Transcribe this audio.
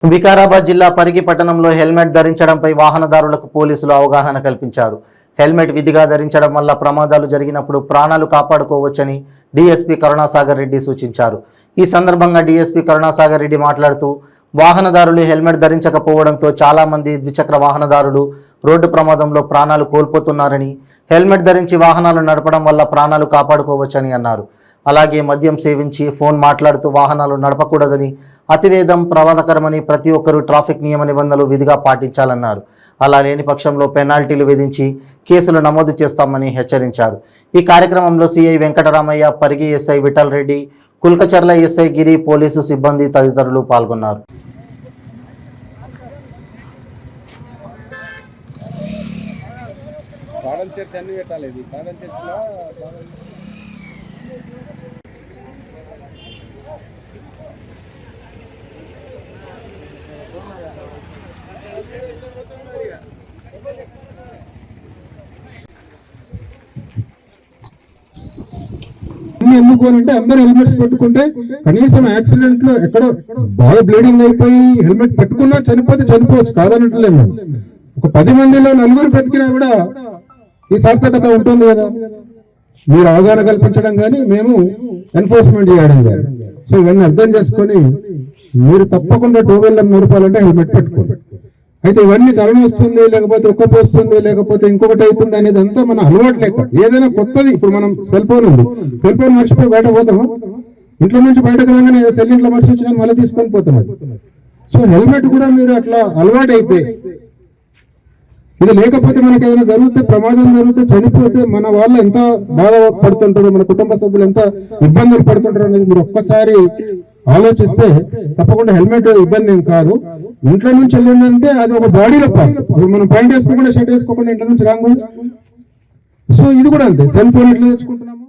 వికారాబాద్ జిల్లా పరిగి పట్టణంలో హెల్మెట్ ధరించడంపై వాహనదారులకు పోలీసులు అవగాహన కల్పించారు. హెల్మెట్ విధిగా ధరించడం వల్ల ప్రమాదాలు జరిగినప్పుడు ప్రాణాలు కాపాడుకోవచ్చని డీఎస్పీ కరుణాసాగర్ రెడ్డి సూచించారు. ఈ సందర్భంగా డీఎస్పీ కరుణాసాగర్ రెడ్డి మాట్లాడుతూ వాహనదారులు హెల్మెట్ ధరించకపోవడంతో చాలామంది ద్విచక్ర వాహనదారులు రోడ్డు ప్రమాదంలో ప్రాణాలు కోల్పోతున్నారని, హెల్మెట్ ధరించి వాహనాలు నడపడం వల్ల ప్రాణాలు కాపాడుకోవచ్చని అన్నారు. అలాగే మద్యం సేవించి ఫోన్ మాట్లాడుతూ వాహనాలు నడపకూడదని, అతివేగం ప్రమాదకరమని ప్రతి ఒక్కరూ ట్రాఫిక్ నియమ నిబంధనలు విధిగా పాటించాలన్నారు. అలా లేని పక్షంలో పెనాల్టీలు విధించి కేసులు నమోదు చేస్తామని హెచ్చరించారు. ఈ కార్యక్రమంలో CI Venkataramaiah, Parigi SI Vithal Reddy, Kulkacharla SI Giri, police సిబ్బంది తదితరులు పాల్గొన్నారు. ఎందుకంటే అందరూ హెల్మెట్స్ పెట్టుకుంటే కనీసం యాక్సిడెంట్ లో ఎక్కడో బాగా బ్లీడింగ్ అయిపోయి హెల్మెట్ పెట్టుకున్నా చనిపోవచ్చు కాదనట్లేదు. ఒక 10 మందిలో 4 బ్రతికినా కూడా ఈ సార్థకత ఉంటుంది కదా. మీరు అవగాహన కల్పించడం కానీ మేము ఎన్ఫోర్స్మెంట్ చేయడం కానీ, సో ఇవన్నీ అర్థం చేసుకొని మీరు తప్పకుండా 2 వీలర్ నడపాలంటే హెల్మెట్ పెట్టుకోండి. అయితే ఇవన్నీ కరోనా వస్తుంది, లేకపోతే ఒక్కటి వస్తుంది, లేకపోతే ఇంకొకటి అవుతుంది అనేది అంతా మన అలవాటు లేక. ఏదైనా కొత్తది, ఇప్పుడు మనం సెల్ ఫోన్ ఉంది, సెల్ ఫోన్ మర్చిపోయి బయట పోతాము, ఇంట్లో నుంచి బయటకు రాగానే సెల్ ఇంట్లో మర్చి వచ్చినా మళ్ళీ తీసుకొని పోతున్నాం. సో హెల్మెట్ కూడా మీరు అట్లా అలవాటు అయితే, ఇది లేకపోతే మనకి ఏదైనా జరిగితే, ప్రమాదం జరిగితే, చనిపోతే మన వాళ్ళు ఎంత బాధపడుతుంటారో, మన కుటుంబ సభ్యులు ఎంత ఇబ్బందులు పడుతుంటారో అనేది మీరు ఒక్కసారి ఆలోచిస్తే తప్పకుండా హెల్మెట్ ఇబ్బంది ఏం కాదు. ఇంట్లో నుంచి వెళ్ళిందంటే అది ఒక బాడీలో పార్ట్. మనం ప్యాంట్ వేసుకోకుండా, షర్ట్ వేసుకోకుండా ఇంట్లో నుంచి రాంగ్. సో ఇది కూడా అంతే, సెల్ ఫోన్ ఎట్లా తెచ్చుకుంటున్నాం.